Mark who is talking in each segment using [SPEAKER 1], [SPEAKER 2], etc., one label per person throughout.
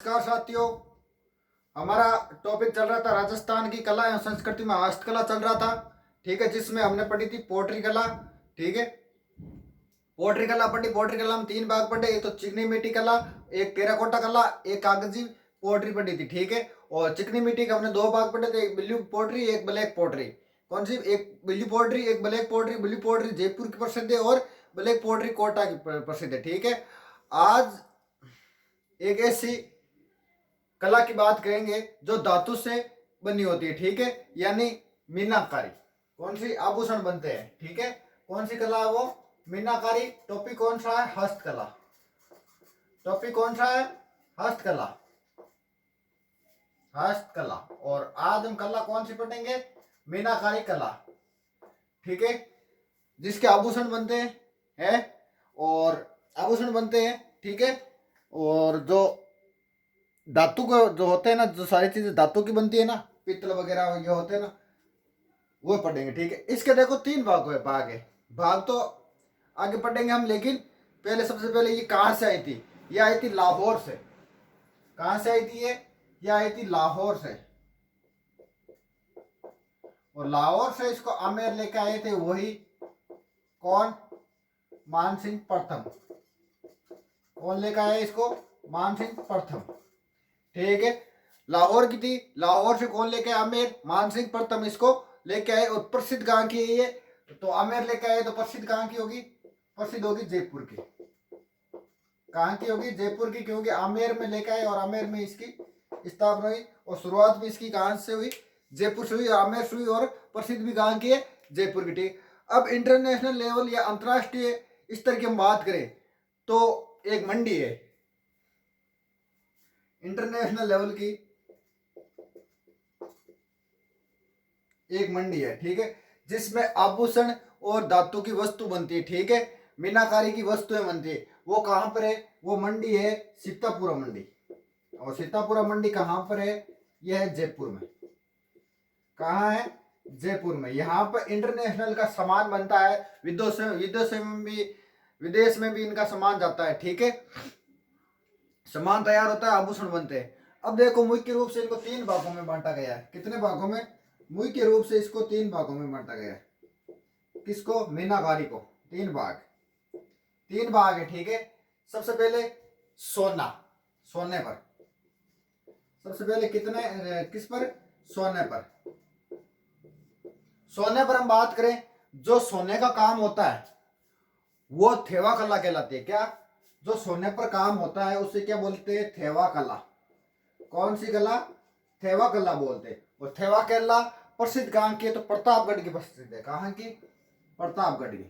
[SPEAKER 1] नमस्कार साथियों। हमारा टॉपिक चल रहा था राजस्थान की कला एवं संस्कृति में हस्तकला चल रहा था। ठीक है, जिसमें हमने पढ़ी थी पोट्री कला। ठीक है, पोट्री कला पढ़ी। पोट्री कला में तीन भाग पढ़े, एक तो चिकनी मिट्टी कला, एक टेराकोटा कला, एक कागजी पोट्री पढ़ी थी। ठीक है, और चिकनी मिट्टी के हमने दो भाग पढ़े थे, एक ब्लू पोट्री एक ब्लैक पोट्री। कौन सी? एक ब्लू पोट्री एक black pottery. Blue pottery Jaipur की प्रसिद्ध है और ब्लैक पोट्री कोटा की प्रसिद्ध है। ठीक है, आज एक ऐसी कला की बात करेंगे जो धातु से बनी होती है। ठीक है, यानी मीनाकारी। कौन सी? आभूषण बनते हैं। ठीक है, कौन सी कला है वो? मीनाकारी। टॉपिक कौन सा है? हस्तकला। टॉपिक कौन सा है? हस्तकला। हस्तकला। और आज हम कला कौन सी पढ़ेंगे? मीनाकारी कला। ठीक है, जिसके आभूषण बनते हैं और आभूषण बनते हैं। ठीक है, और जो धातु का जो होते हैं ना, जो सारी चीजें धातु की बनती है ना, पित्तल वगैरह ये होते हैं ना, वो पढ़ेंगे। ठीक है, इसके देखो तीन भाग है। भाग तो आगे पढ़ेंगे हम, लेकिन पहले सबसे पहले ये कहाँ से आई थी? ये आई थी लाहौर से। कहाँ से आई थी ये आई थी लाहौर से। और लाहौर से इसको आमेर लेके आए थे वही कौन? मानसिंह प्रथम। कौन लेकर आया इसको? मानसिंह प्रथम। ठीक है, लाहौर की थी। लाहौर से कौन लेके आया? आमेर। मानसिंह प्रथम इसको लेके आए। और प्रसिद्ध कहाँ की है ये? तो आमेर लेके आए, तो प्रसिद्ध कहाँ की होगी? प्रसिद्ध होगी जयपुर की। कहाँ की होगी? जयपुर की, क्योंकि आमेर में लेके आए और आमेर में इसकी स्थापना हुई। और शुरुआत भी इसकी कहाँ से हुई? जयपुर से हुई, आमेर से हुई। और प्रसिद्ध भी कहाँ की है? जयपुर की। ठीक, अब इंटरनेशनल लेवल या अंतरराष्ट्रीय स्तर की हम बात करें तो एक मंडी है इंटरनेशनल लेवल की, एक मंडी है। ठीक है, जिसमें आभूषण और धातु की वस्तु बनती है। ठीक है, मीनाकारी की वस्तुएं बनती है। वो कहां पर है? वो मंडी है सीतापुरा मंडी। और सीतापुरा मंडी कहां पर है? यह है जयपुर में। कहाँ है? जयपुर में। यहाँ पर इंटरनेशनल का सामान बनता है। विदेश में भी इनका सामान जाता है। ठीक है, सामान तैयार होता है, आभूषण बनते हैं। अब देखो, मुख्य रूप से इनको तीन भागों में बांटा गया है। कितने भागों में? मुख्य रूप से इसको तीन भागों में बांटा गया है। किसको? मीनाकारी को। तीन भाग, तीन भाग है। ठीक है, सबसे पहले सोना, सोने पर। सबसे पहले किस पर? सोने पर। सोने पर हम बात करें, जो सोने का काम होता है वो थेवा कला कहलाती है। क्या? जो सोने पर काम होता है उसे क्या बोलते हैं? थेवा कला। कौन सी कला? थेवा कला बोलते हैं। और थेवा कला प्रसिद्ध कहाँ की है? तो प्रतापगढ़ की प्रसिद्ध है। कहाँ की? प्रतापगढ़ की।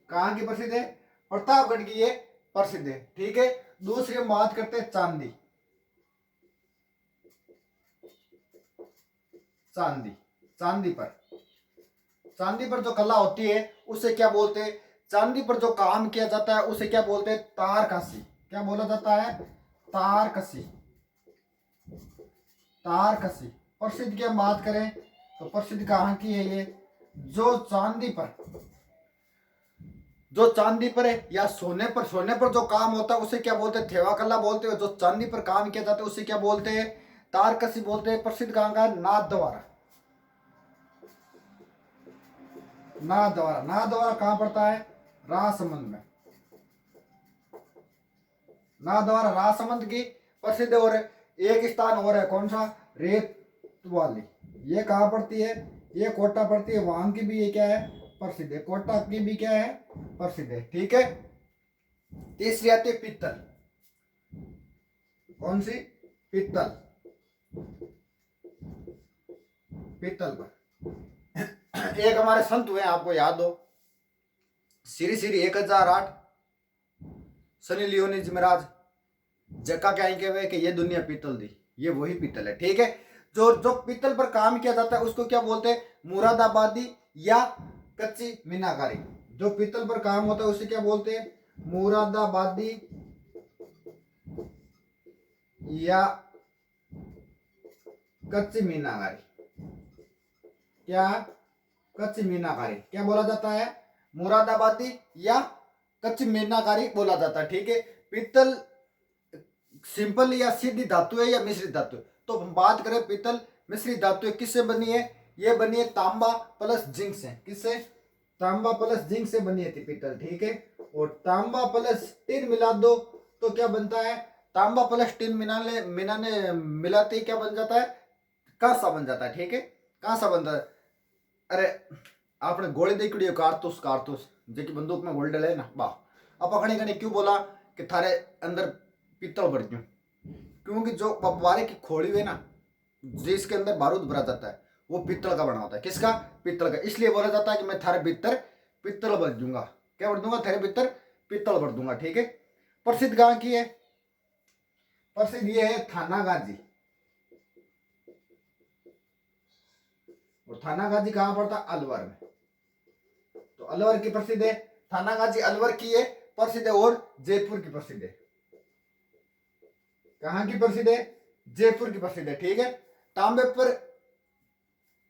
[SPEAKER 1] कहाँ की प्रसिद्ध है? प्रतापगढ़ की ये प्रसिद्ध है। ठीक है, दूसरी हम बात करते हैं चांदी। चांदी, चांदी पर जो कला होती है उसे क्या बोलते हैं? चांदी पर जो काम किया जाता है उसे क्या बोलते हैं? तारकसी। क्या बोला जाता है? तारकसी। तारकसी। प्रसिद्ध की हम बात करें तो प्रसिद्ध कहाँ की है ये? जो चांदी पर है या सोने पर जो काम होता है उसे क्या बोलते हैं? थेवा कला बोलते हैं। जो चांदी पर काम किया जाता है उसे क्या बोलते हैं? तारकसी बोलते हैं। प्रसिद्ध कहाँ का? नाथद्वारा। नाथद्वारा कहाँ पड़ता है? राजसमंद में। नाथद्वारा राजसमंद की प्रसिद्ध। और एक स्थान और है, कौन सा? रेत वाली। ये कहाँ पड़ती है? ये कोटा पड़ती है। वहां की भी ये क्या है? प्रसिद्ध है। कोटा की भी क्या है? प्रसिद्ध है। ठीक है, तीसरी आती है पित्तल। कौन सी? पित्तल। पित्तल पर एक हमारे संत हुए, आपको याद हो, श्री श्री 1008 सनी लियोनी जी महाराज जक्का क्या कहे हुए कि ये दुनिया पीतल दी। ये वही पीतल है। ठीक है, जो जो पीतल पर काम किया जाता है उसको क्या बोलते हैं? मुरादाबादी या कच्ची मीनाकारी। जो पीतल पर काम होता है उसे क्या बोलते हैं? मुरादाबादी या कच्ची मीनाकारी। क्या? कच्ची मीनाकारी। क्या बोला जाता है? मुरादाबादी या कच्ची मीनाकारी बोला जाता है। ठीक है, पीतल सिंपल या सीधी धातु है या मिश्रित धातु है। तो हम बात करें पीतल मिश्रित धातु है, किससे बनी है? ये बनी है तांबा प्लस जिंक से। किससे? तांबा प्लस जिंक से बनी है पीतल, ठीक है। और तांबा प्लस टिन मिला दो तो क्या बनता है? तांबा प्लस टिन मिलाते ही क्या बन जाता है? कांसा बन जाता है, ठीक है। कांसा बनता है। अरे आपने गोली देखी हो, कारतूस कारतूस जो कि बंदूक में गोली डले ना, वाह। अब अखणी खणी क्यों बोला कि थारे अंदर पीतल भर क्यों? क्योंकि जो पपवारे की खोली है ना, जिसके अंदर बारूद भरा जाता है, वो पीतल का बना होता है। किसका? पीतल का। इसलिए बोला जाता है कि मैं थारे भीतर पीतल भर दूंगा। क्या भर दूंगा? थारे भीतर पीतल भर दूंगा, ठीक है। प्रसिद्ध कहाँ की है? प्रसिद्ध ये है थानागाजी। और थानागाजी कहां पड़ता? अलवर में। तो अलवर की प्रसिद्ध है, थानागाजी अलवर की है प्रसिद्ध है। और जयपुर की प्रसिद्ध है। कहां की प्रसिद्ध है? जयपुर की प्रसिद्ध है, ठीक है। तांबे पर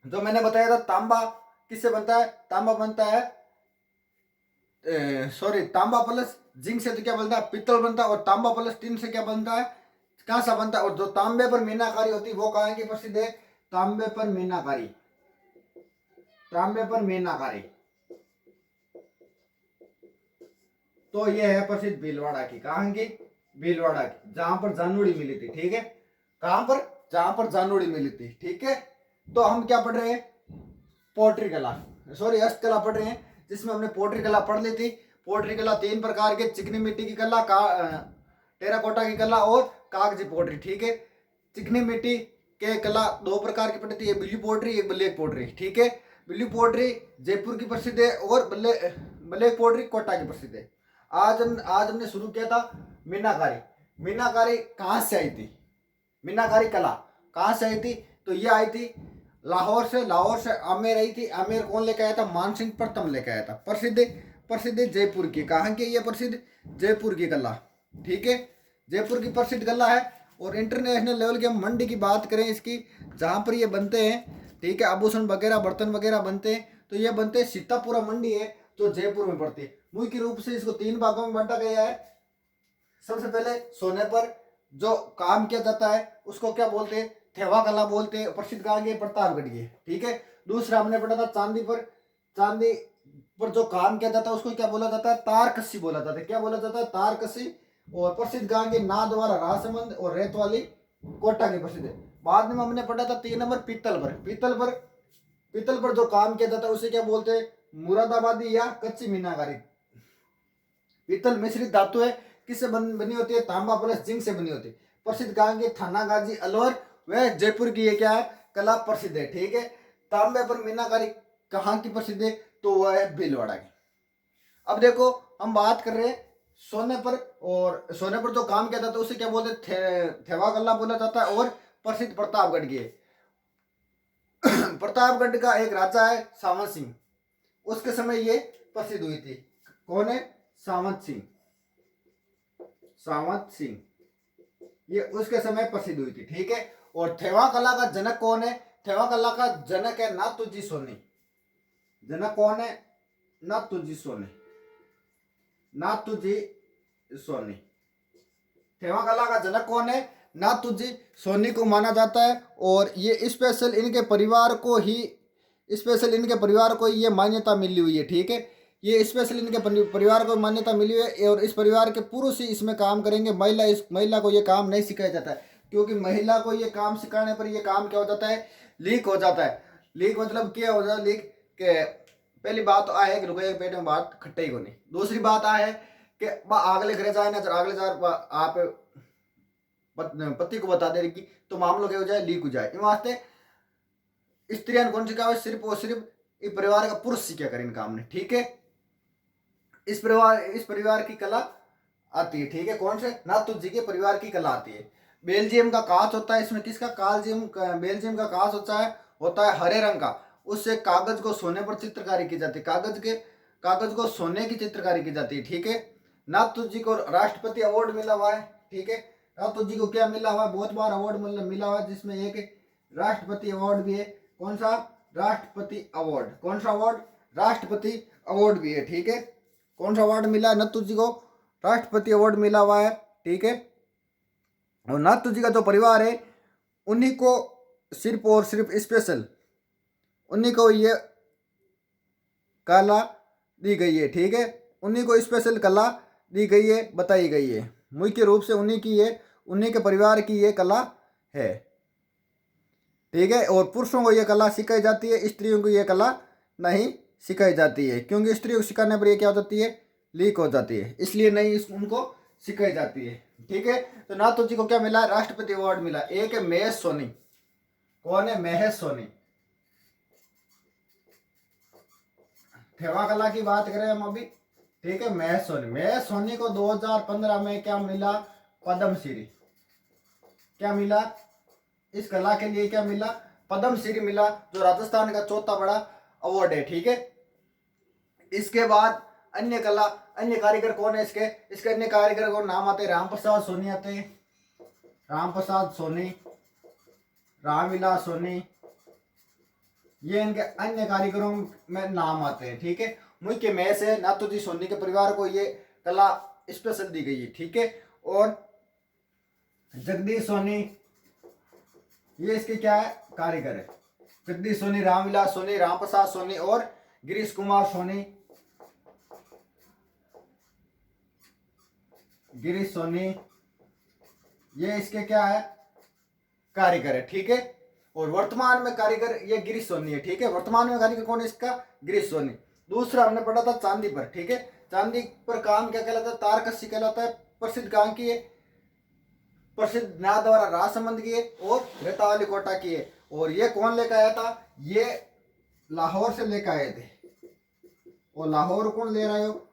[SPEAKER 1] जो मैंने बताया था, तांबा किससे बनता है? तांबा बनता है, सॉरी, तांबा प्लस जिंक से तो क्या बनता है? पीतल बनता है। और तांबा प्लस टिन से क्या बनता है? कांसा बनता है। और जो तांबे पर मीनाकारी होती है वो कहां की प्रसिद्ध है? तांबे पर मीनाकारी। तांबे पर मीनाकारी। तो ये है प्रसिद्ध भीलवाड़ा की। कहां की? भीलवाड़ा की, जहां पर जानुड़ी मिली थी, ठीक है। कहां पर? जहां पर जानुड़ी मिली थी, ठीक है। तो हम क्या पढ़ रहे हैं? पोट्री कला, सॉरी हस्तकला पढ़ रहे हैं, जिसमें हमने पोट्री कला पढ़ ली थी। पोट्री कला 3 प्रकार के, चिकनी मिट्टी की कला, टेराकोटा की कला और कागजी पोट्री, ठीक है। चिकनी मिट्टी के कला 2 प्रकार की पड़ती है, ब्लू पोट्री, एक ब्लैक पोट्री, ठीक है। ब्लू पोट्री जयपुर की प्रसिद्ध है और ब्लैक पोट्री कोटा की प्रसिद्ध है। आज हमने शुरू किया था मीनाकारी। मीनाकारी कहाँ से आई थी? मीनाकारी कला कहाँ से आई थी? तो ये आई थी लाहौर से। लाहौर से आमेर आई थी। आमेर कौन लेके आया था? मानसिंह प्रथम लेके आया था। प्रसिद्ध जयपुर की। कहाँ की? ये प्रसिद्ध जयपुर की कला, ठीक है। जयपुर की प्रसिद्ध कला है। और इंटरनेशनल लेवल की हम मंडी की बात करें इसकी, जहाँ पर ये बनते हैं, ठीक है, आभूषण वगैरह, बर्तन वगैरह बनते हैं, तो ये बनते हैं सीतापुरा मंडी है जो जयपुर में पड़ती है। मुख्य रूप से इसको 3 भागों में बांटा गया है। सबसे पहले सोने पर जो काम किया जाता है उसको क्या बोलते हैं? थेवा कला बोलते हैं। प्रसिद्ध कहाँ की? प्रतापगढ़ की, ठीक है। दूसरा हमने पढ़ा था चांदी पर। चांदी पर जो काम किया जाता है उसको क्या बोला जाता है? तारकसी बोला जाता है। क्या बोला जाता है? तारकसी। और प्रसिद्ध कहाँ की? नाथद्वारा राजसमंद और रेत वाली कोटा की प्रसिद्ध है। बाद में हमने पढ़ा था 3 नंबर पीतल पर। पीतल पर जो काम किया जाता है उसे क्या बोलते हैं? मुरादाबादी या कच्ची मीनाकारी। पीतल मिश्रित धातु है, किससे बनी होती है? तांबा प्लस जिंक से बनी होती है। प्रसिद्ध कहाँ की? थानागाजी अलवर व जयपुर की ये क्या है? कला प्रसिद्ध है, ठीक है। तांबे पर मीनाकारी कहाँ की प्रसिद्ध है? तो वह है भीलवाड़ा की। अब देखो हम बात कर रहे हैं सोने पर। और सोने पर जो काम किया जाता है उसे क्या बोलते हैं? थेवा कला बोला जाता है। और प्रसिद्ध प्रतापगढ़ की है। प्रतापगढ़ का एक राजा है सावंत सिंह, उसके समय ये प्रसिद्ध हुई थी। कौन है? सावंत सिंह। सावंत सिंह, ये उसके समय प्रसिद्ध हुई थी, ठीक है। और थेवा कला का जनक कौन है? थेवा कला का जनक है नाथूजी सोनी। जनक कौन है? नाथूजी सोनी। नाथूजी सोनी। थेवा कला का जनक कौन है? नाथूजी सोनी को माना जाता है। और ये स्पेशल इनके परिवार को ही ये मान्यता मिली हुई है, ठीक है। ये स्पेशल इनके परिवार को मान्यता मिली हुई है। और इस परिवार के पुरुष ही इसमें काम करेंगे, महिला को ये काम नहीं सिखाया जाता है। क्योंकि महिला को ये काम सिखाने पर ये काम क्या हो जाता है? लीक हो जाता है। लीक मतलब क्या हो जाता है? लीक के पहली बात तो है कि रुपये के पेट में बात खट्टे ही को नहीं। दूसरी बात है कि अगले घर जाए ना, अगले जार आप पति को बता दे कि तो मामलों क्या हो जाए? लीक हो जाए। इन वास्ते स्त्रियां कौन सिखावे? सिर्फ और सिर्फ इस परिवार का पुरुष सीखा करें इन काम ने, ठीक है। इस परिवार की कला आती है, ठीक है। कौन से? नाथू जी के परिवार की कला आती है। बेल्जियम का कांच होता है इसमें। किसका? बेल्जियम का कांच होता है हरे रंग का। उससे कागज को सोने पर चित्रकारी की जाती है। कागज को सोने की चित्रकारी की जाती है, ठीक है। नाथू जी को राष्ट्रपति अवार्ड मिला हुआ है, ठीक है। नाथू जी को क्या मिला हुआ है? बहुत बार अवार्ड मिला हुआ है, जिसमें एक राष्ट्रपति अवार्ड भी है। कौन सा? राष्ट्रपति अवार्ड। कौन सा अवार्ड? राष्ट्रपति अवार्ड भी है, ठीक है। कौन सा अवार्ड मिला है नाथू जी को? राष्ट्रपति अवार्ड मिला हुआ है, ठीक है। और नाथू जी का जो परिवार है उन्हीं को सिर्फ और सिर्फ स्पेशल उन्हीं को ये कला दी गई है। ठीक है, उन्हीं को स्पेशल कला दी गई है, बताई गई है। मुख्य रूप से उन्हीं की ये उन्हीं के परिवार की ये कला है। ठीक है, और पुरुषों को ये कला सिखाई जाती है, स्त्रियों को ये कला नहीं सिखाई जाती है, क्योंकि स्त्रियों को सिखाने पर ये क्या हो जाती है, लीक हो जाती है, इसलिए नहीं उनको सिखाई जाती है। ठीक है, तो नाथू जी को क्या मिला, राष्ट्रपति अवार्ड मिला। एक है महेश सोनी। कौन है, महेश सोनी। ठेवा कला की बात करें हम अभी। ठीक है, महेश सोनी को 2015 में क्या मिला, पद्मश्री। क्या मिला, इस कला के लिए क्या मिला, पद्मश्री मिला, जो राजस्थान का चौथा बड़ा अवार्ड है। ठीक है, इसके बाद अन्य कला अन्य कारीगर कौन है, इसके अन्य कारीगर को नाम आते हैं, राम प्रसाद सोनी आते हैं, राम प्रसाद सोनी, रामविलास सोनी, ये इनके अन्य कारीगरों में नाम आते हैं। ठीक है, मुख्य में से नाथू जी सोनी के परिवार को ये कला स्पेशल दी गई है। ठीक है, और जगदीश सोनी ये इसके क्या है, कारीगर है। जगदीश सोनी, रामविलास सोनी, राम प्रसाद सोनी और गिरीश कुमार सोनी, गिरीश सोनी ये इसके क्या है, कारीगर है। ठीक है, और वर्तमान में कारीगर ये गिरीश सोनी है। ठीक है, वर्तमान में कारीगर कौन है इसका, गिरीश सोनी। दूसरा हमने पढ़ा था चांदी पर। ठीक है, चांदी पर काम क्या कहलाता है, तारकसी कहलाता है। प्रसिद्ध गांव की है, प्रसिद्ध न्याय द्वारा राजसमंद की है और रेतावली कोटा की है। और ये कौन लेकर आया था, ये लाहौर से लेकर आए थे। और लाहौर कौन ले रहे हो,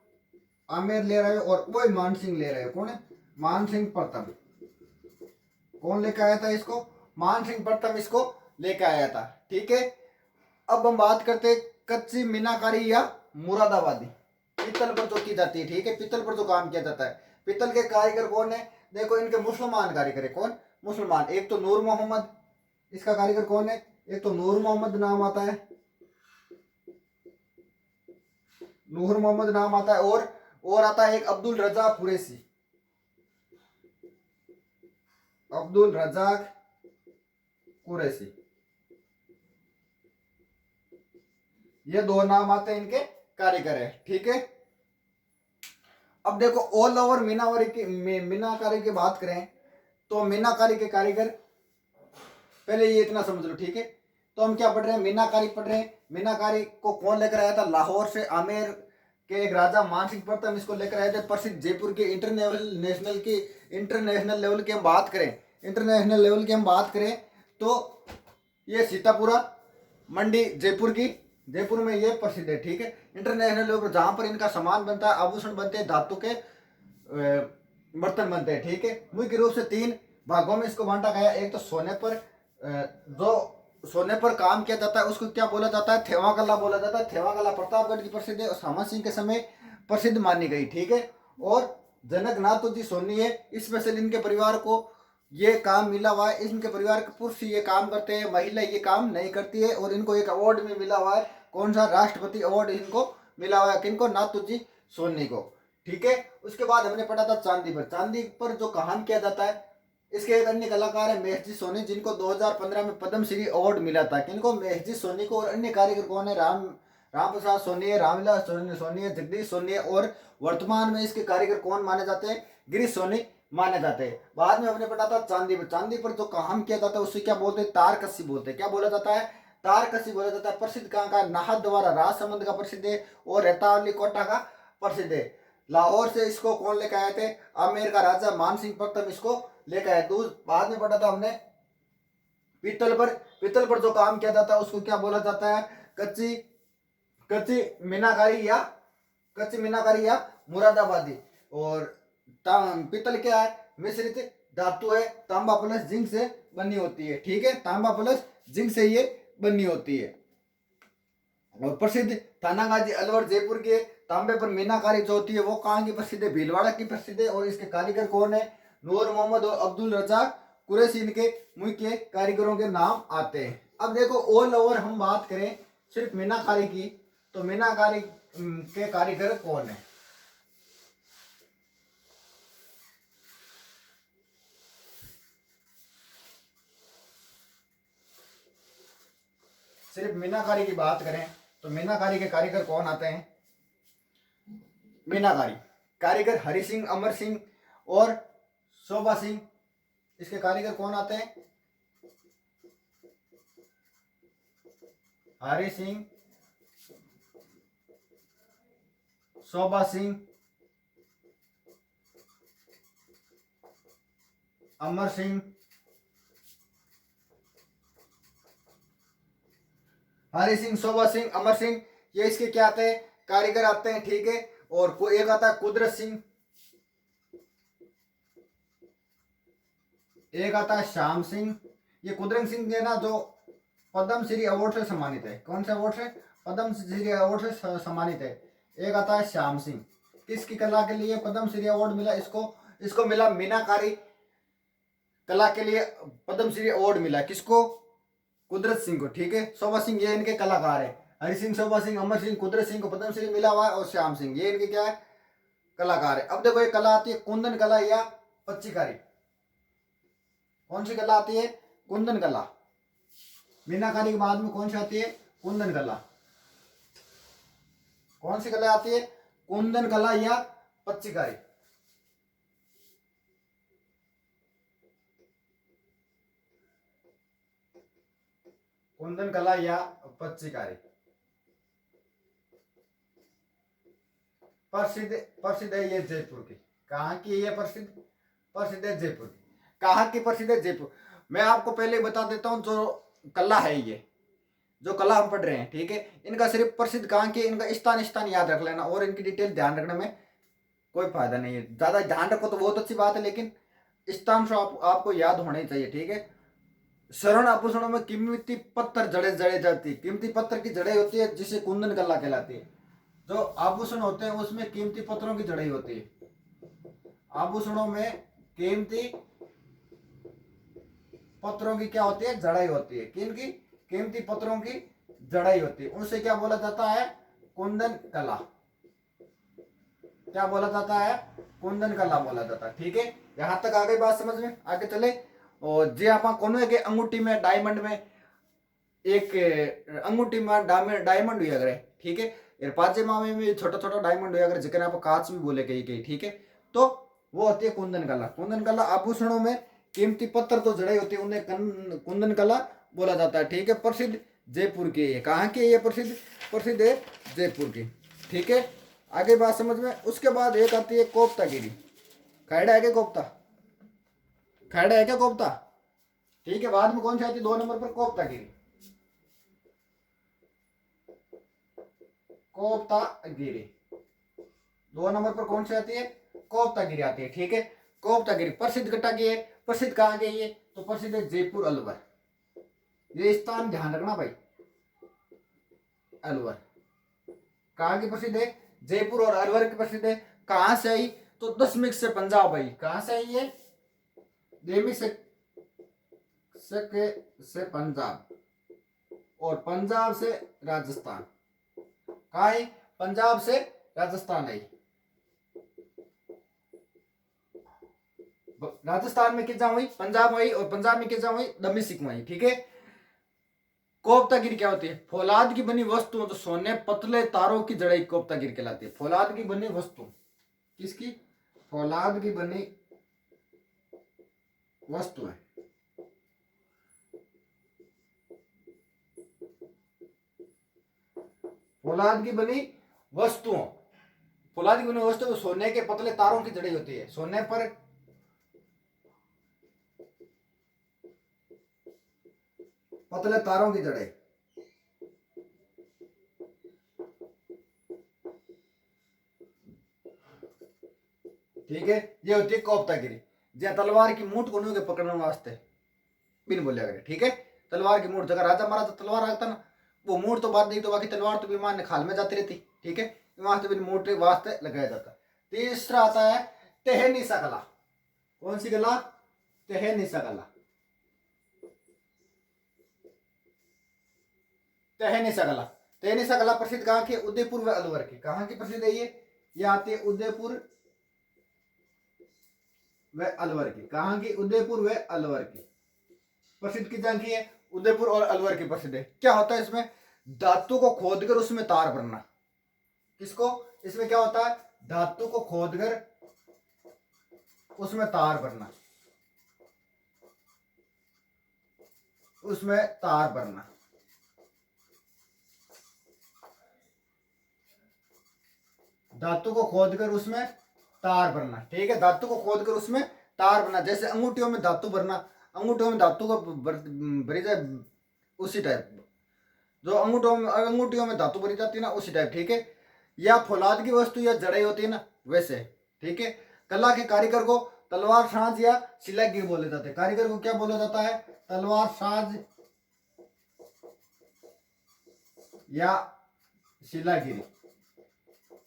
[SPEAKER 1] आमेर ले रहे हो, और वो मान सिंह ले रहे हो। कौन है, मान सिंह प्रथम। कौन लेकर आया था इसको, मान सिंह प्रथम इसको लेकर आया था। ठीक है, अब हम बात करते हैं कच्ची मीनाकारी या मुरादाबादी, पीतल पर जो की जाती है। ठीक है, पीतल पर जो काम किया जाता है। पीतल के कारीगर कौन है, देखो इनके मुसलमान कारीगर है। कौन, मुसलमान। एक तो नूर मोहम्मद, इसका कारीगर कौन है, एक तो नूर मोहम्मद नाम आता है, नूर मोहम्मद नाम आता है, और आता है एक अब्दुल रजाक कुरैशी, अब्दुल रजाक कुरैशी। ये दो नाम आते हैं इनके कारीगर है। ठीक है, अब देखो ऑल ओवर मीनाकारी की बात करें तो मीनाकारी के कारीगर, पहले ये इतना समझ लो। ठीक है, तो हम क्या पढ़ रहे हैं, मीनाकारी पढ़ रहे हैं। मीनाकारी को कौन लेकर आया था, लाहौर से आमेर के एक राजा मानसिंह प्रथम इसको लेकर आए थे। प्रसिद्ध जयपुर के इंटरनेशनल लेवल की हम बात करें, इंटरनेशनल लेवल की हम बात करें तो ये सीतापुरा मंडी जयपुर में ये प्रसिद्ध है। ठीक है, इंटरनेशनल लेवल पर जहां पर इनका सामान बनता है, आभूषण बनते हैं, धातु के बर्तन बनते हैं। ठीक है, मुख्य रूप से 3 भागों में इसको बांटा गया। एक तो सोने पर जो सोने पर काम किया जाता है उसको क्या बोला जाता है, थेवा कला बोला जाता है। थेवा कला प्रतापगढ़ की प्रसिद्ध है और सामा सिंह के समय प्रसिद्ध मानी गई। ठीक है, और जनक नाथ जी सोनी है, स्पेशल इनके परिवार को ये काम मिला हुआ है। इनके परिवार के पुरुष ये काम करते हैं, महिला ये काम नहीं करती है। और इनको एक अवार्ड भी मिला हुआ है, कौन सा, राष्ट्रपति अवार्ड इनको मिला हुआ है। किनको, नाथ जी सोनी को। ठीक है, उसके बाद हमने पढ़ा था चांदी पर। चांदी पर जो काम किया जाता है, इसके एक अन्य कलाकार है महेश जी सोनी, जिनको 2015 में पद्मश्री अवार्ड मिला था। किनको, महेश जी सोनी को। और अन्य कारीगर कौन है, राम प्रसाद सोनी है, रामविलास सोनी है, जगदीश सोनी है। और वर्तमान में इसके कारीगर कौन माने जाते हैं, गिरीश सोनी माने जाते हैं। बाद में हमने पढ़ा था चांदी पर। चांदी पर जो काम किया जाता है उसे क्या बोलते हैं, तारकसी बोलते हैं। क्या बोला जाता है, तारकसी बोला जाता है। प्रसिद्ध कहाँ का, नाहद द्वारा राजसमंद का प्रसिद्ध है और रेतावली कोटा का प्रसिद्ध है। लाहौर से इसको कौन लेकर आए थे, आमेर का राजा मानसिंह प्रथम इसको लेकर आए। बाद में पढ़ा था हमने पीतल पर जो काम किया जाता है उसको क्या बोला जाता है, कच्ची मीनाकारी या मुरादाबादी। और पीतल क्या है, मिश्रित धातु है, तांबा प्लस जिंक से बनी होती है। ठीक है, तांबा प्लस जिंक से ये बनी होती है। और प्रसिद्ध थानागाजी अलवर जयपुर के तांबे पर मीनाकारी जो होती है वो कहाँ की प्रसिद्ध है, भीलवाड़ा की प्रसिद्ध है। और इसके कारीगर कौन है, नूर मोहम्मद और अब्दुल रजाक कुरैशी इनके मुख्य कारीगरों के नाम आते हैं। अब देखो ऑल ओवर हम बात करें सिर्फ मीनाकारी की, तो मीनाकारी के कारीगर कौन है, सिर्फ मीनाकारी की बात करें तो मीनाकारी के कारीगर कौन आते हैं? मीनाकारी कारीगर हरि सिंह, अमर सिंह और शोभा सिंह, इसके कारीगर कौन आते हैं? हरि सिंह, शोभा सिंह, अमर सिंह, हरि सिंह, शोभा सिंह, अमर सिंह, ये इसके क्या आते हैं? कारीगर आते हैं। ठीक है, और एक आता है कुदरत सिंह, एक आता है श्याम सिंह। ये कुदरत सिंह है ना, जो पद्म श्री अवार्ड से सम्मानित है। कौन से अवार्ड से? पद्म श्री अवार्ड से सम्मानित है। एक आता है श्याम सिंह, किसकी कला के लिए पद्म श्री अवार्ड मिला इसको मिला मीनाकारी कला के लिए पद्म श्री अवार्ड मिला। किसको? कुदरत सिंह को। ठीक है, शोभा सिंह ये इनके कलाकार है। हरि सिंह, शोभा सिंह, अमर सिंह, कुदरत सिंह को पद्म श्री मिला हुआ है और श्याम सिंह ये इनके क्या है? कलाकार है। अब देखो ये कला आती है कुंदन कला या पच्चीकारी। कौन सी कला आती है? कुंदन कला। मीनाकारी के बाद में कौन सी आती है? कुंदन कला। कौन सी कला आती है? कुंदन कला या पच्चीकारी। कुंदन कला या पच्चीकारी। प्रसिद्ध है ये जयपुर की। कहाँ की ये प्रसिद्ध है जयपुर की। कहाँ की प्रसिद्ध है? जयपुर। मैं आपको पहले बता देता हूँ, जो कला है ये जो कला हम पढ़ रहे हैं, ठीक है, इनका सिर्फ प्रसिद्ध कहाँ की, इनका स्थान याद रख लेना और इनकी डिटेल ध्यान रखने में कोई फायदा नहीं है। ज्यादा ध्यान रखो तो बहुत अच्छी बात है, लेकिन स्थान तो आपको याद होना ही चाहिए। ठीक है, शरण आभूषणों में कीमती पत्थर जड़े जाती है। कीमती पत्थर की जड़ें होती है जिसे कुंदन कला कहलाती है। जो आभूषण होते हैं उसमें कीमती पत्थरों की जड़ें होती है। आभूषणों में कीमती पत्थरों की क्या होती है? जड़ें होती है। किनकी? कीमती पत्थरों की जड़ें होती है। उनसे क्या बोला जाता है? कुंदन कला। क्या बोला जाता है? कुंदन कला बोला जाता है। ठीक है, यहां तक आ गई बात समझ में? आगे चले। और जे आप कोने के अंगूठी में डायमंड में एक अंगूठी में डायमंड हुआ करे। ठीक है, और पाजे मामे में छोटा छोटा डायमंड हुआ करे, जिसे आप कांच भी बोले कहीं। ठीक है, तो वो होती है कुंदन कला। कुंदन कला आभूषणों में कीमती पत्थर तो जड़े होते हैं, उन्हें कुंदन कला बोला जाता है। ठीक है, प्रसिद्ध जयपुर की है। कहाँ की? ये प्रसिद्ध है जयपुर की। ठीक है, आगे बात समझ में। उसके बाद एक आती है कोफ्तागिरी। खैड़ा है क्या कोफ्ता? खैड़ा है क्या कोफ्ता? ठीक है, बाद में कौन सी आती है? 2 नंबर पर कोफ्तागिरी। कोफ्तागिरी 2 नंबर पर कौन सी आती है? कोफ्तागिरी आती है। ठीक है, कोफ्तागिरी प्रसिद्ध घटा की है। प्रसिद्ध कहाँ की है? तो प्रसिद्ध है जयपुर अलवर। ये स्थान ध्यान रखना भाई, अलवर। कहाँ की प्रसिद्ध है? जयपुर और अलवर की प्रसिद्ध है। कहां से आई? तो दशमिक से पंजाब आई। कहां से आई है? देमिक से पंजाब, और पंजाब से राजस्थान। कहा आई? पंजाब से राजस्थान आई। राजस्थान में कितना हुई? पंजाब हुई, और पंजाब में कितना हुई? दमिश्क हुई। ठीक है, कोफ्तागिरी क्या होती है? फौलाद की बनी वस्तु, तो सोने पतले तारों की जड़ें कोफ्तागिरी कहलाती है। फौलाद की बनी वस्तु। किसकी? फौलाद की बनी वस्तु है। फौलाद की बनी वस्तुओं, फौलाद की बनी वस्तु सोने के पतले तारों की जड़ी होती है। सोने पर पतले तारों की जड़ें। ठीक है, ये होती है कोफ्तागिरी। जहाँ तलवार की मूठ को के पकड़ने वास्ते बिन बोलिया करे। ठीक है, तलवार की मूठ जगह राजा मारा तो तलवार आता ना, वो मूठ तो बात नहीं, तो बाकी तलवार तो विमान ने खाल में जाती रहती। ठीक है, वहां से बिन मूठ वास्ते लगाया जाता। तीसरा आता है तेहनीसा कला। कौन सी कला? तेहनीसा कला। तेहनीसा कला। तेहनीसा कला प्रसिद्ध कहाँ की? उदयपुर व अलवर की। कहाँ की प्रसिद्ध है ये आती है उदयपुर व अलवर की। कहाँ की? उदयपुर व अलवर की। प्रसिद्ध की जगह की है उदयपुर और अलवर की प्रसिद्ध है। क्या होता है इसमें? धातु को खोदकर उसमें तार भरना। किसको? इसमें क्या होता है? धातु को खोदकर उसमें तार भरना, उसमें तार भरना। धातु को खोदकर उसमें तार भरना, ठीक है। धातु को खोदकर उसमें तार भरना, जैसे अंगूठियों में धातु भरना, अंगूठियों में धातु को भरी जाए उसी टाइप, जो अंगूठियों में धातु भरी जाती है ना उसी टाइप, ठीक है। या फौलाद की वस्तु या जड़ें होती है ना वैसे, ठीक है। कला के कारीगर को तलवार साज या शिलागिरी बोले जाते हैं। कारीगर को क्या बोला जाता है? तलवार साज या शिलागिरी।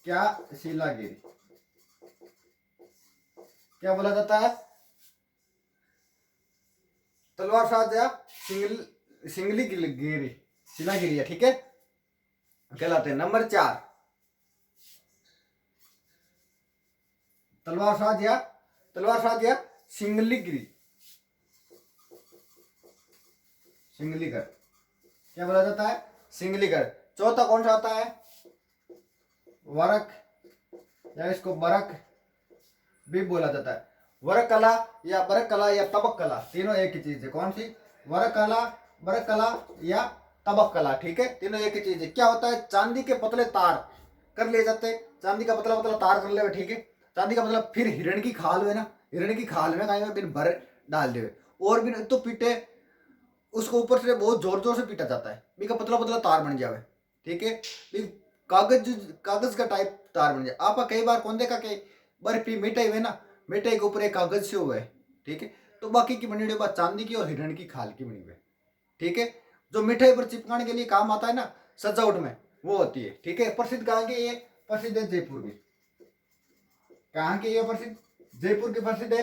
[SPEAKER 1] क्या? शिलागिरी क्या बोला जाता है? तलवार साज या सिंगली गिरी, शिलागिरी है, ठीक है, कहलाते हैं। नंबर 4, तलवार साज या सिंगलीगिरी, सिंगलीगर क्या बोला जाता है? सिंगलीगर। चौथा कौन सा आता है? वरक या इसको बरक भी बोला जाता है। वरक कला या बरक कला या तबक कला, तीनों एक ही चीज है। कौन सी? वरक कला, बरक कला या तबक कला, ठीक है, तीनों एक ही चीज है। क्या होता है? चांदी के पतले तार कर लिए जाते हैं, चांदी का पतला पतला तार कर ले, ठीक है। चांदी का मतलब फिर हिरण की खाल हुए ना, हिरण की खाल में कहीं बिन भर डाल दे और बिन तो पीटे, उसको ऊपर से बहुत जोर जोर से पीटा जाता है, बिका पतला पतला तार बन जावे, ठीक है। कागज का टाइप तार बन जाए। आप कई बार कौन देखा कि बर्फी मिठाई हुए ना, मिठाई के ऊपर एक कागज से हुआ है, ठीक है, तो बाकी की बनी हुई बात चांदी की और हिरण की खाल की बनी हुई है, ठीक है। जो मिठाई पर चिपकाने के लिए काम आता है ना सजावट में, वो होती है, ठीक है। प्रसिद्ध कहाँ की? ये प्रसिद्ध है जयपुर की। कहाँ की ये प्रसिद्ध? जयपुर की प्रसिद्ध है।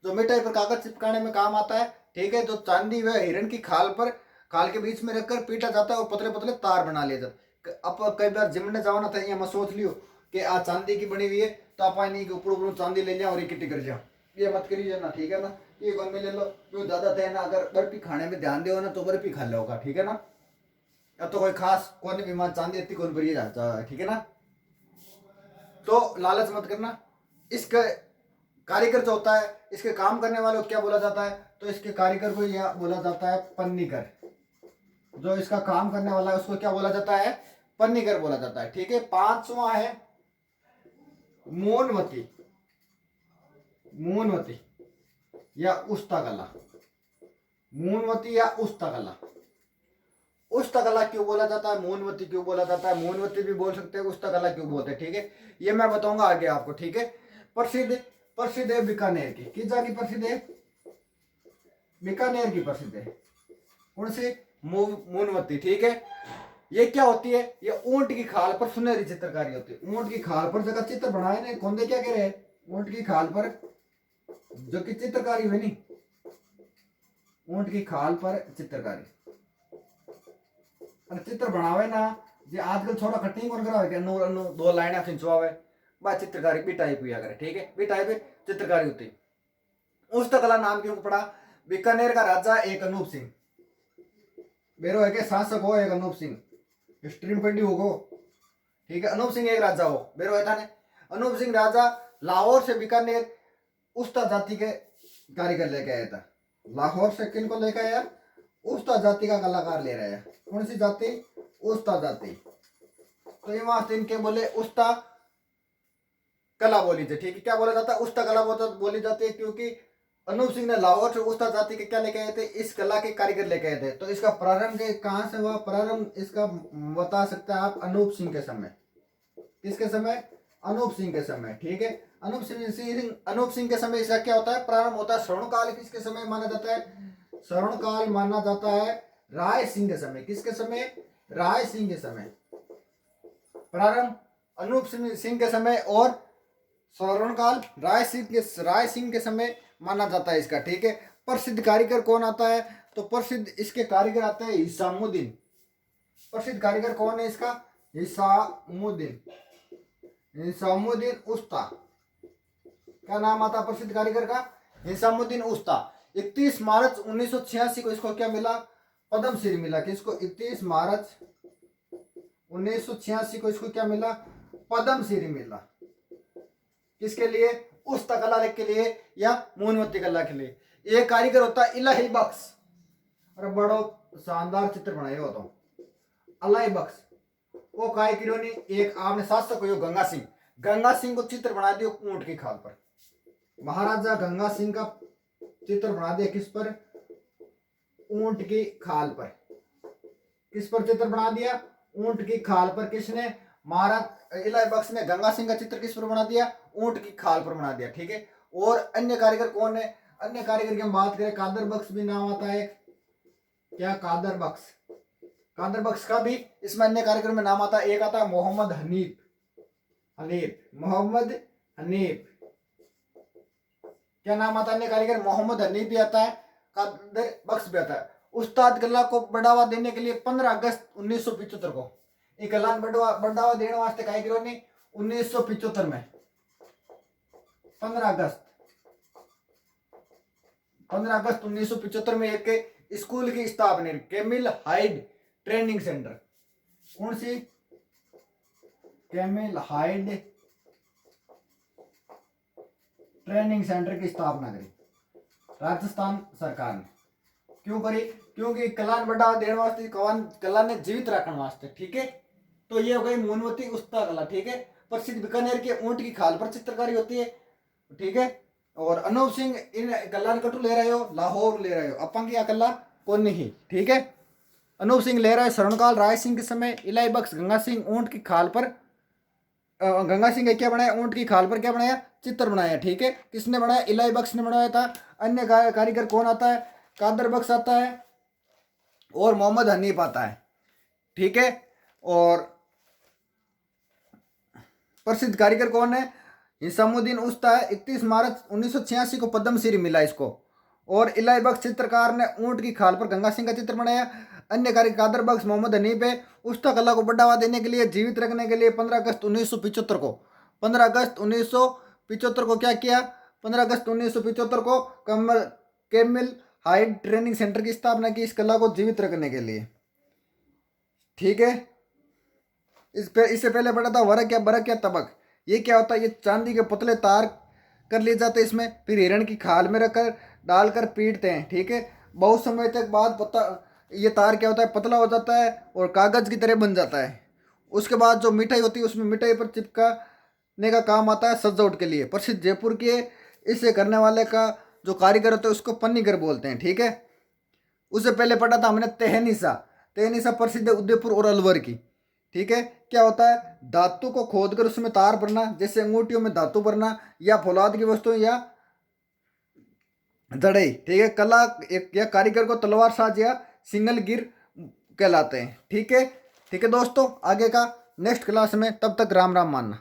[SPEAKER 1] जो मिठाई पर कागज चिपकाने में काम आता है, ठीक है। जो चांदी व हिरण की खाल पर, खाल के बीच में रखकर पीटा जाता है और पतले पतले तार बना लिए जाते। अब कई बार जिम में जाओ ना, तो ये मैं सोच लियो कि आज चांदी की बनी हुई है तो आप नहीं ऊपर ऊपर चांदी ले लिया और इकट्ठी कर जाओ, ये मत करिए ना, ठीक है ना। ये वन में ले लो, जो ज्यादा थे ना, अगर बर्फी खाने में ध्यान दो ना तो बर्फी खा लोगा, ठीक है ना। अब तो कोई खास कौन भी मान चांदी इतनी कौन बड़ी जाता है, ठीक है ना। तो लालच मत करना। इसका कारीगर जो होता है, इसके काम करने वाले को क्या बोला जाता है? तो इसके कारीगर को यह बोला जाता है पन्नीकर। जो इसका काम करने वाला है उसको क्या बोला जाता है? पन्नीकर बोला जाता है, ठीक है। 5वां है मोनवती, मोनवती या उस्तकला। मोनवती या उस्तकला। उस्तकला क्यों बोला जाता है? मोनवती क्यों बोला जाता है? मोनवती भी बोल सकते हैं, उस्तकला क्यों बोलते हैं, ठीक है, ये मैं बताऊंगा आगे आपको, ठीक है। प्रसिद्ध है बीकानेर की। किस जगह की प्रसिद्ध है? बीकानेर की प्रसिद्ध है। कौन सी? मोनवती, ठीक है। ये क्या होती है? ये ऊंट की खाल पर सुनहरी चित्रकारी होती है। ऊंट की खाल पर जगह चित्र बनाए ना, कौन दे क्या कह रहे हैं? ऊंट की खाल पर जो कि चित्रकारी हुई नहीं, ऊंट की खाल पर चित्रकारी और चित्र बनावे ना, जे आजकल छोरा कटिंग कौन करावे के नो नो 2 लाइना खिंचवावे, बा चित्रकारी भी टाइप हुई करे, ठीक है, भी टाइप चित्रकारी होती। उस्तकला नाम क्यों पड़ा? बीकानेर का राजा एक अनूप सिंह, बेरो है के शासक हो एक अनूप सिंह, हिस्ट्री में पढ़ी होगो, ठीक है। अनूप सिंह एक राजा हो, बेरो है था ने। अनूप सिंह राजा लाहौर से बीकानेर उस्ता जाति के कारीगर लेके आया था। लाहौर से किन को लेके आया? उस्ता जाति का कलाकार ले रहा है। कौन सी जाति? उस्ता जाति। तो ये वहां इनके बोले उस्ता कला बोली थी, ठीक है। क्या बोला जाता है? उस्ता कला बोली जाती है, क्योंकि अनूप सिंह ने लाहौर से उस्ता जाति के क्या लेके आए थे? इस कला के कारीगर लेके आए थे। तो इसका प्रारंभ कहाँ से हुआ? प्रारंभ इसका बता सकते हैं आप अनूप सिंह के समय। किसके समय? अनूप सिंह के समय, ठीक है। अनूप सिंह के समय इसका क्या होता है? प्रारंभ होता है। श्रवण काल किसके समय माना जाता है? श्रवण काल माना जाता है राय सिंह के समय। किसके समय? राय सिंह के समय प्रारंभ अनूप सिंह के समय, और श्रवण काल राय सिंह के समय माना जाता है इसका, ठीक है। प्रसिद्ध कारीगर कौन आता है? तो प्रसिद्ध इसके कारीगर आते हैं हिसामुद्दीन। प्रसिद्ध कारीगर कौन है इसका? हिसामुद्दीन उस्ता। क्या नाम आता है प्रसिद्ध कारीगर का? हिसामुद्दीन उस्ता। 31 मार्च 1986 को इसको क्या मिला? पद्मश्री मिला किसको? 31 मार्च 1986 को इसको क्या मिला? पद्मश्री मिला। किसके लिए? उस्ता कला के लिए या मोमबत्ती कला के लिए। एक कारीगर होता है इलाही बख्श, अरे बड़ो शानदार चित्र बनाए हो तो इलाही बख्श, वो कारीगरों ने एक आपने शासक को गंगा सिंह को चित्र बना दिया ऊंट की खाल पर। महाराजा गंगा सिंह का चित्र बना दिया किस पर? ऊंट की खाल पर। किस पर चित्र बना दिया? ऊंट की खाल पर। किसने? महाराज इलाही बख्श ने गंगा सिंह का चित्र किस पर बना दिया? ऊंट की खाल पर बना दिया। ठीक है। और अन्य कारीगर कौन है? अन्य कारीगर की हम बात करें, कादर बख्श भी नाम आता है। क्या? कादर बख्श। कादर बख्श का भी इसमें अन्य कारीगर में नाम आता है। एक आता है मोहम्मद हनीफ, मोहम्मद हनीफ। क्या नाम आता है अन्य कारीगर? मोहम्मद हनीफ भी आता है, कादर बख्श भी आता है। उस्ताद कला को बढ़ावा देने के लिए 15 अगस्त 1975 को ये कला बढ़ावा देने वास्ते कारीगरों ने 1975 में 15 अगस्त 1975 में एक स्कूल की स्थापना, कैमिल हाइड ट्रेनिंग सेंटर। कौन सी? कैमिल हाइड ट्रेनिंग सेंटर की स्थापना करी राजस्थान सरकार ने। क्यों करी? क्योंकि कला ने बढ़ावा देने वास्ते, कला ने जीवित रखने वास्ते। ठीक है। तो ये हो गई मोमबत्ती उस्ता कला। ठीक है। प्रसिद्ध बीकानेर के ऊंट की खाल पर चित्रकारी होती है। ठीक है। और अनूप सिंह इन कला कटू ले रहे हो, लाहौर ले रहे हो, अपन की कला कौन नहीं। ठीक है। अनूप सिंह ले रहा है शरणकाल राय सिंह के समय, इलाही बख्श गंगा सिंह ऊंट की खाल पर, गंगा सिंह ने क्या बनाया? ऊंट की खाल पर क्या बनाया? चित्र बनाया। ठीक है। किसने बनाया? इलाही बख्श ने बनाया था। अन्य कारीगर कौन आता है? कादर बख्श आता है और मोहम्मद हनीफ आता है। ठीक है। और प्रसिद्ध कारीगर कौन है? हिसामुद्दीन उस्ता है। 31 मार्च 1986 को पद्मश्री मिला इसको। और इलाही बख्श चित्रकार ने ऊंट की खाल पर गंगा सिंह का चित्र बनाया। अन्य कारीगर कादर बख्श, मोहम्मद हनीफ है। उस्ता कला को बढ़ावा देने के लिए, जीवित रखने के लिए 15 अगस्त 1975 को 15 अगस्त 1975 को क्या किया? 15 अगस्त 1975 को कैमिल हाइड ट्रेनिंग सेंटर की स्थापना की, इस कला को जीवित रखने के लिए। ठीक है। इससे पहले पढ़ा था वरक या बरक या तबक। ये क्या होता है? ये चांदी के पतले तार कर लिए जाते हैं इसमें, फिर हिरण की खाल में रखकर डालकर पीटते हैं। ठीक है। बहुत समय तक बाद पता ये तार क्या होता है? पतला हो जाता है और कागज की तरह बन जाता है। उसके बाद जो मिठाई होती है उसमें मिठाई पर चिपकाने का काम आता है सजावट के लिए। प्रसिद्ध जयपुर के इसे करने वाले का जो कारीगर होते हैं उसको पन्नीगर बोलते हैं। ठीक है। उससे पहले पढ़ा था हमने तेहनीसा। तेहनीसा प्रसिद्ध है उदयपुर और अलवर की। ठीक है। क्या होता है? धातु को खोदकर उसमें तार भरना, जैसे अंगूठियों में धातु भरना या फौलाद की वस्तु या जड़ई। ठीक है। कला या कारीगर को तलवार साज या सिंगल गिर कहलाते हैं। ठीक है। ठीक है दोस्तों, आगे का नेक्स्ट क्लास में, तब तक राम राम मानना।